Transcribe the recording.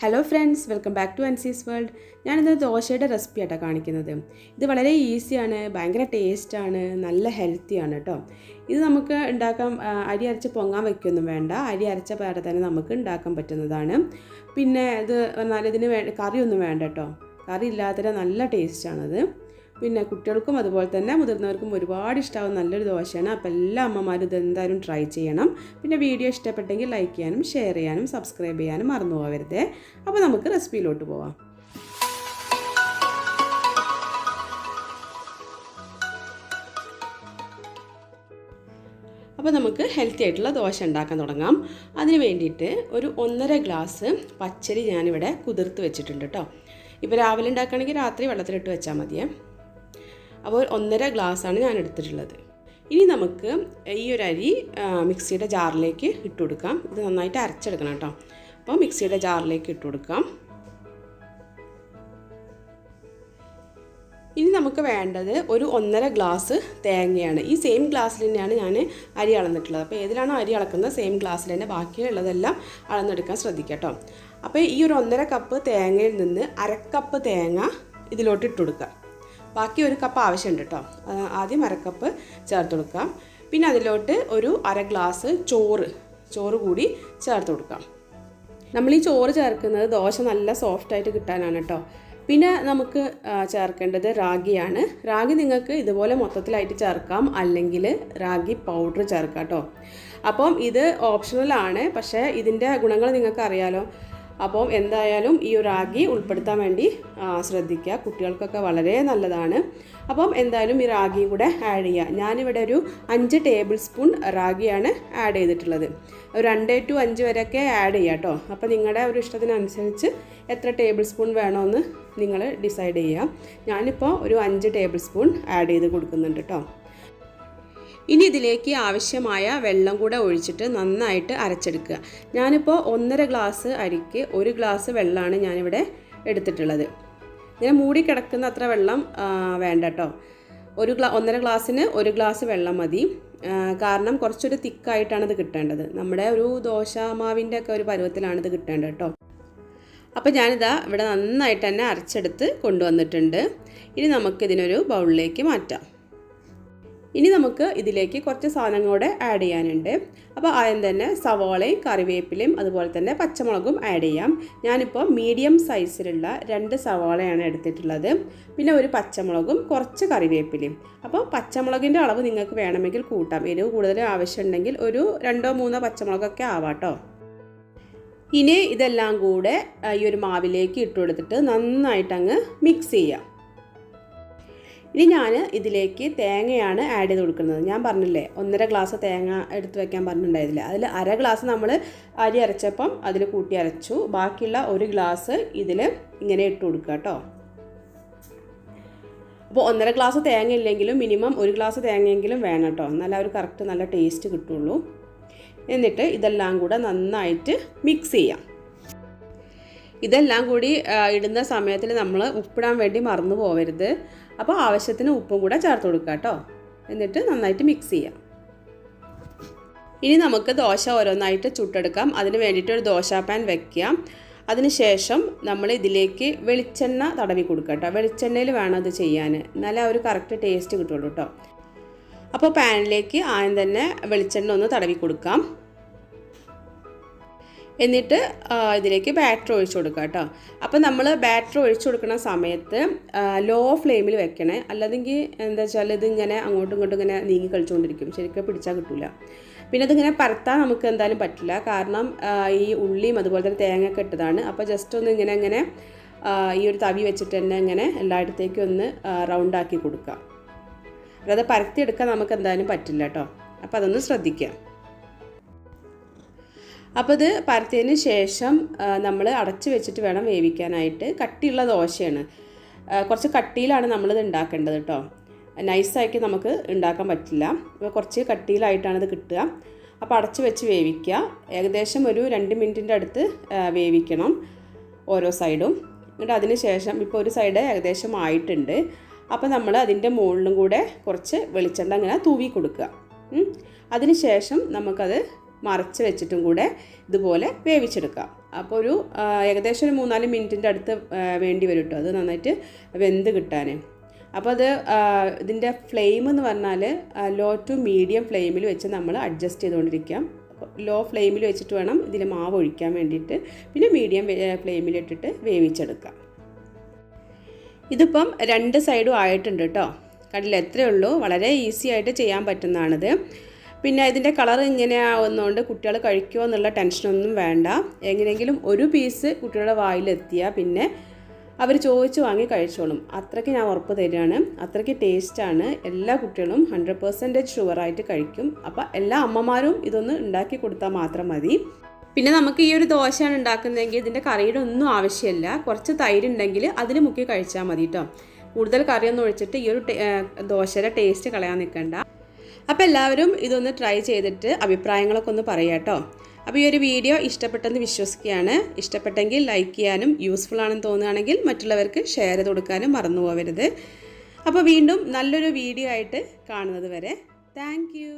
Hello friends, welcome back to Ansi's world. ഞാനിന്ന് ദോശയുടെ recipe ആയിട്ടാണ് കാണിക്കുന്നത്. ഇത് വളരെ ഈസിയാണ്, ഭയങ്കര ടേസ്റ്റാണ്, നല്ല ഹെൽത്തിയാണ് കേട്ടോ. ഇത് നമുക്ക് ഉണ്ടാക്കാൻ അരി അരച്ച് പൊങ്ങാൻ വയ്ക്കൊന്നും വേണ്ട. അരി അരച്ച പാടെ തന്നെ നമുക്ക് ഉണ്ടാക്കാൻ പറ്റുന്നതാണ്. പിന്നെ ഇത് പറഞ്ഞാൽ ഇതിന് കറിയൊന്നും വേണ്ട കേട്ടോ. കറി ഇല്ലാത്ത നല്ല ടേസ്റ്റാണത്. പിന്നെ കുട്ടികൾക്കും അതുപോലെ തന്നെ മുതിർന്നവർക്കും ഒരുപാട് ഇഷ്ടമാവും നല്ലൊരു ദോശയാണ്. അപ്പോൾ എല്ലാ അമ്മമാരും ഇതെന്തായാലും ട്രൈ ചെയ്യണം. പിന്നെ വീഡിയോ ഇഷ്ടപ്പെട്ടെങ്കിൽ ലൈക്ക് ചെയ്യാനും ഷെയർ ചെയ്യാനും സബ്സ്ക്രൈബ് ചെയ്യാനും മറന്നു പോകരുത്. അപ്പോൾ നമുക്ക് റെസിപ്പിയിലോട്ട് പോവാം. അപ്പോൾ നമുക്ക് ഹെൽത്തി ആയിട്ടുള്ള ദോശ ഉണ്ടാക്കാൻ തുടങ്ങാം. അതിന് വേണ്ടിയിട്ട് ഒരു 1.5 ഗ്ലാസ് പച്ചരി ഞാനിവിടെ കുതിർത്ത് വെച്ചിട്ടുണ്ട് കേട്ടോ. ഇപ്പോൾ രാവിലെ ഉണ്ടാക്കുകയാണെങ്കിൽ രാത്രി വെള്ളത്തിലിട്ട് വെച്ചാൽ മതിയേ. അപ്പോൾ 1.5 ഗ്ലാസ്സാണ് ഞാൻ എടുത്തിട്ടുള്ളത്. ഇനി നമുക്ക് ഈ ഒരു അരി മിക്സിയുടെ ജാറിലേക്ക് ഇട്ട് കൊടുക്കാം. ഇത് നന്നായിട്ട് അരച്ചെടുക്കണം കേട്ടോ. അപ്പോൾ മിക്സിയുടെ ജാറിലേക്ക് ഇട്ട് കൊടുക്കാം. ഇനി നമുക്ക് വേണ്ടത് ഒരു 1.5 ഗ്ലാസ് തേങ്ങയാണ്. ഈ സെയിം ഗ്ലാസ്സിൽ തന്നെയാണ് ഞാൻ അരി അളന്നിട്ടുള്ളത്. അപ്പോൾ ഏതിലാണോ അരി അളക്കുന്നത് സെയിം ഗ്ലാസ്സിൽ തന്നെ ബാക്കിയുള്ളതെല്ലാം അളന്നെടുക്കാൻ ശ്രദ്ധിക്കുക കേട്ടോ. അപ്പോൾ ഈ ഒരു 1.5 കപ്പ് തേങ്ങയിൽ നിന്ന് 1/2 കപ്പ് തേങ്ങ ഇതിലോട്ട് ഇട്ട് കൊടുക്കുക. ബാക്കി 1 കപ്പ് ആവശ്യമുണ്ട് കേട്ടോ. ആദ്യം 1/2 കപ്പ് ചേർത്ത് കൊടുക്കാം. പിന്നെ അതിലോട്ട് ഒരു 1/2 ഗ്ലാസ് ചോറ് കൂടി ചേർത്ത് കൊടുക്കാം. നമ്മൾ ഈ ചോറ് ചേർക്കുന്നത് ദോശ നല്ല സോഫ്റ്റായിട്ട് കിട്ടാനാണ് കേട്ടോ. പിന്നെ നമുക്ക് ചേർക്കേണ്ടത് റാഗിയാണ്. റാഗി നിങ്ങൾക്ക് ഇതുപോലെ മൊത്തത്തിലായിട്ട് ചേർക്കാം, അല്ലെങ്കിൽ റാഗി പൗഡർ ചേർക്കാം കേട്ടോ. അപ്പം ഇത് ഓപ്ഷണലാണ്, പക്ഷേ ഇതിൻ്റെ ഗുണങ്ങൾ നിങ്ങൾക്ക് അറിയാലോ. അപ്പം എന്തായാലും ഈ റാഗി ഉൾപ്പെടുത്താൻ വേണ്ടി ശ്രദ്ധിക്കുക. കുട്ടികൾക്കൊക്കെ വളരെ നല്ലതാണ്. അപ്പം എന്തായാലും ഈ റാഗിയും കൂടെ ആഡ് ചെയ്യുക. ഞാനിവിടെ ഒരു 5 ടേബിൾ സ്പൂൺ റാഗിയാണ് ആഡ് ചെയ്തിട്ടുള്ളത്. 2 to 5 വരെയൊക്കെ ആഡ് ചെയ്യുക കേട്ടോ. അപ്പോൾ നിങ്ങളുടെ ഒരു ഇഷ്ടത്തിനനുസരിച്ച് എത്ര ടേബിൾ സ്പൂൺ വേണമെന്ന് നിങ്ങൾ ഡിസൈഡ് ചെയ്യുക. ഞാനിപ്പോൾ ഒരു 5 ടേബിൾ സ്പൂൺ ആഡ് ചെയ്ത് കൊടുക്കുന്നുണ്ട് കേട്ടോ. ഇനി ഇതിലേക്ക് ആവശ്യമായ വെള്ളം കൂടെ ഒഴിച്ചിട്ട് നന്നായിട്ട് അരച്ചെടുക്കുക. ഞാനിപ്പോൾ 1.5 ഗ്ലാസ് അരിക്ക് 1 ഗ്ലാസ് വെള്ളമാണ് ഞാനിവിടെ എടുത്തിട്ടുള്ളത്. ഇങ്ങനെ മൂടി കിടക്കുന്ന അത്ര വെള്ളം വേണ്ട കേട്ടോ. 1.5 ഗ്ലാസ്സിന് 1 ഗ്ലാസ് വെള്ളം മതി. കാരണം കുറച്ചൊരു തിക്കായിട്ടാണ് ഇത് കിട്ടേണ്ടത്. നമ്മുടെ ഒരു ദോശമാവിൻ്റെ ഒക്കെ ഒരു പരുവത്തിലാണ് ഇത് കിട്ടേണ്ടത് കേട്ടോ. അപ്പോൾ ഞാനിതാ ഇവിടെ നന്നായിട്ട് തന്നെ അരച്ചെടുത്ത് കൊണ്ടുവന്നിട്ടുണ്ട്. ഇനി നമുക്കിതിനൊരു ബൗളിലേക്ക് മാറ്റാം. ഇനി നമുക്ക് ഇതിലേക്ക് കുറച്ച് സാധനങ്ങളൂടെ ആഡ് ചെയ്യാനുണ്ട്. അപ്പോൾ ആദ്യം തന്നെ സവാളയും കറിവേപ്പിലയും അതുപോലെ തന്നെ പച്ചമുളകും ആഡ് ചെയ്യാം. ഞാനിപ്പോൾ മീഡിയം സൈസിലുള്ള 2 സവാളയാണ് എടുത്തിട്ടുള്ളത്. പിന്നെ ഒരു പച്ചമുളകും കുറച്ച് കറിവേപ്പിലയും. അപ്പോൾ പച്ചമുളകിൻ്റെ അളവ് നിങ്ങൾക്ക് വേണമെങ്കിൽ കൂട്ടാം. എരിവ് കൂടുതൽ ആവശ്യമുണ്ടെങ്കിൽ ഒരു 2-3 പച്ചമുളകൊക്കെ ആവാട്ടോ. ഇനി ഇതെല്ലാം കൂടെ ഈ ഒരു മാവിലേക്ക് ഇട്ട് കൊടുത്തിട്ട് നന്നായിട്ട് അങ്ങ് മിക്സ് ചെയ്യാം. ഇനി ഞാൻ ഇതിലേക്ക് തേങ്ങയാണ് ആഡ് ചെയ്ത് കൊടുക്കുന്നത്. ഞാൻ പറഞ്ഞില്ലേ 1.5 ഗ്ലാസ് തേങ്ങ എടുത്ത് വയ്ക്കാൻ പറഞ്ഞിട്ടുണ്ടായിരുന്നില്ല. അതിൽ 1/2 ഗ്ലാസ് നമ്മൾ അരി അരച്ചപ്പം അതിൽ കൂട്ടി അരച്ചു. ബാക്കിയുള്ള 1 ഗ്ലാസ് ഇതിൽ ഇങ്ങനെ ഇട്ട് കൊടുക്കുക കേട്ടോ. അപ്പോൾ 1.5 ഗ്ലാസ് തേങ്ങ ഇല്ലെങ്കിലും മിനിമം 1 ഗ്ലാസ് തേങ്ങയെങ്കിലും വേണം കേട്ടോ. എന്നാലും ഒരു കറക്റ്റ് നല്ല ടേസ്റ്റ് കിട്ടുള്ളൂ. എന്നിട്ട് ഇതെല്ലാം കൂടെ നന്നായിട്ട് മിക്സ് ചെയ്യാം. ഇതെല്ലാം കൂടി ഇടുന്ന സമയത്തിൽ നമ്മൾ ഉപ്പിടാൻ വേണ്ടി മറന്നു പോകരുത്. അപ്പോൾ ആവശ്യത്തിന് ഉപ്പും കൂടെ ചേർത്ത് കൊടുക്കുക കേട്ടോ. എന്നിട്ട് നന്നായിട്ട് മിക്സ് ചെയ്യാം. ഇനി നമുക്ക് ദോശ ഓരോന്നായിട്ട് ചുട്ടെടുക്കാം. അതിന് വേണ്ടിയിട്ട് ഒരു ദോശ പാൻ വയ്ക്കുക. അതിന് ശേഷം നമ്മൾ ഇതിലേക്ക് വെളിച്ചെണ്ണ തടവി കൊടുക്കുക കേട്ടോ. വെളിച്ചെണ്ണയിൽ വേണം അത് ചെയ്യാൻ, എന്നാലേ ഒരു കറക്റ്റ് ടേസ്റ്റ് കിട്ടുള്ളൂ കേട്ടോ. അപ്പോൾ പാനിലേക്ക് ആദ്യം തന്നെ വെളിച്ചെണ്ണ ഒന്ന് തടവി കൊടുക്കാം. എന്നിട്ട് ഇതിലേക്ക് ബാറ്റർ ഒഴിച്ചു കൊടുക്കുക കേട്ടോ. അപ്പോൾ നമ്മൾ ബാറ്റർ ഒഴിച്ചു കൊടുക്കുന്ന സമയത്ത് ലോ ഫ്ലെയിമിൽ വെക്കണേ. അല്ലാതെങ്കിൽ എന്താ വെച്ചാൽ ഇതിങ്ങനെ അങ്ങോട്ടും ഇങ്ങോട്ടും ഇങ്ങനെ നീങ്ങി കളിച്ചുകൊണ്ടിരിക്കും, ശരിക്കും പിടിച്ചാൽ കിട്ടില്ല. പിന്നെ അതിങ്ങനെ പരത്താൻ നമുക്ക് എന്തായാലും പറ്റില്ല. കാരണം ഈ ഉള്ളിയും അതുപോലെ തന്നെ തേങ്ങയൊക്കെ ഇട്ടതാണ്. അപ്പോൾ ജസ്റ്റ് ഒന്ന് ഇങ്ങനെ ഈ ഒരു തവി വെച്ചിട്ട് തന്നെ ഇങ്ങനെ എല്ലായിടത്തേക്കും ഒന്ന് റൗണ്ടാക്കി കൊടുക്കുക. അല്ലാതെ പരത്തിയെടുക്കാൻ നമുക്ക് എന്തായാലും പറ്റില്ല കേട്ടോ. അപ്പോൾ അതൊന്ന് ശ്രദ്ധിക്കുക. അപ്പോൾ ഇത് പരത്തിയതിന് ശേഷം നമ്മൾ അടച്ച് വെച്ചിട്ട് വേണം വേവിക്കാനായിട്ട്. കട്ടിയുള്ള ദോശയാണ്, കുറച്ച് കട്ടിയിലാണ് നമ്മളിത് ഉണ്ടാക്കേണ്ടത് കേട്ടോ. നൈസായിട്ട് നമുക്ക് ഉണ്ടാക്കാൻ പറ്റില്ല. അപ്പോൾ കുറച്ച് കട്ടിയിലായിട്ടാണ് ഇത് കിട്ടുക. അപ്പോൾ അടച്ച് വെച്ച് വേവിക്കുക. ഏകദേശം ഒരു 2 മിനിറ്റിൻ്റെ അടുത്ത് വേവിക്കണം ഓരോ സൈഡും. എന്നിട്ട് അതിന് ശേഷം ഇപ്പോൾ ഒരു സൈഡ് ഏകദേശം ആയിട്ടുണ്ട്. അപ്പോൾ നമ്മൾ അതിൻ്റെ മുകളിലും കൂടെ കുറച്ച് വെളിച്ചെണ്ണ അങ്ങനെ തൂവി കൊടുക്കുക. അതിന് ശേഷം നമുക്കത് മറച്ച് വെച്ചിട്ടും കൂടെ ഇതുപോലെ വേവിച്ചെടുക്കാം. അപ്പോൾ ഒരു ഏകദേശം ഒരു 3-4 മിനിറ്റിൻ്റെ അടുത്ത് വേണ്ടി വരും കേട്ടോ അത് നന്നായിട്ട് വെന്ത് കിട്ടാൻ. അപ്പോൾ അത് ഇതിൻ്റെ ഫ്ലെയിം എന്ന് പറഞ്ഞാൽ ലോ ടു മീഡിയം ഫ്ലെയിമിൽ വെച്ച് നമ്മൾ അഡ്ജസ്റ്റ് ചെയ്തുകൊണ്ടിരിക്കാം. ലോ ഫ്ലെയിമിൽ വെച്ചിട്ട് വേണം ഇതിൽ മാവ് ഒഴിക്കാൻ വേണ്ടിയിട്ട്. പിന്നെ മീഡിയം ഫ്ലെയിമിലിട്ടിട്ട് വേവിച്ചെടുക്കാം. ഇതിപ്പം 2 സൈഡും ആയിട്ടുണ്ട് കേട്ടോ. കണ്ടില്ല, എത്രയേ ഉള്ളൂ. വളരെ ഈസി ആയിട്ട് ചെയ്യാൻ പറ്റുന്നതാണിത്. പിന്നെ ഇതിൻ്റെ കളർ ഇങ്ങനെ ആവുന്നതുകൊണ്ട് കുട്ടികൾ കഴിക്കുമോ എന്നുള്ള ടെൻഷനൊന്നും വേണ്ട. എങ്ങനെയെങ്കിലും ഒരു പീസ് കുട്ടികളുടെ വായിലെത്തിയാൽ പിന്നെ അവർ ചോദിച്ച് വാങ്ങി കഴിച്ചോളും. അത്രയ്ക്ക് ഞാൻ ഉറപ്പ് തരികയാണ്. അത്രയ്ക്ക് ടേസ്റ്റാണ്. എല്ലാ കുട്ടികളും 100% ഷുവറായിട്ട് കഴിക്കും. അപ്പോൾ എല്ലാ അമ്മമാരും ഇതൊന്ന് ഉണ്ടാക്കി കൊടുത്താൽ മാത്രം മതി. പിന്നെ നമുക്ക് ഈ ഒരു ദോശയാണ് ഉണ്ടാക്കുന്നതെങ്കിൽ ഇതിൻ്റെ കറിയുടെ ഒന്നും ആവശ്യമില്ല. കുറച്ച് തൈര് ഉണ്ടെങ്കിൽ അതിൽ മുക്കി കഴിച്ചാൽ മതി കേട്ടോ. കൂടുതൽ കറിയൊന്നും ഒഴിച്ചിട്ട് ഈ ഒരു ദോശയുടെ ടേസ്റ്റ് കളയാൻ നിൽക്കണ്ട. അപ്പോൾ എല്ലാവരും ഇതൊന്ന് ട്രൈ ചെയ്തിട്ട് അഭിപ്രായങ്ങളൊക്കെ ഒന്ന് പറയാം കേട്ടോ. അപ്പോൾ ഈ ഒരു വീഡിയോ ഇഷ്ടപ്പെട്ടെന്ന് വിശ്വസിക്കുകയാണ്. ഇഷ്ടപ്പെട്ടെങ്കിൽ ലൈക്ക് ചെയ്യാനും യൂസ്ഫുൾ ആണെന്ന് തോന്നുകയാണെങ്കിൽ മറ്റുള്ളവർക്ക് ഷെയർ ചെയ്ത് കൊടുക്കാനും മറന്നു പോകരുത്. അപ്പോൾ വീണ്ടും നല്ലൊരു വീഡിയോ ആയിട്ട് കാണുന്നത് വരെ താങ്ക് യു.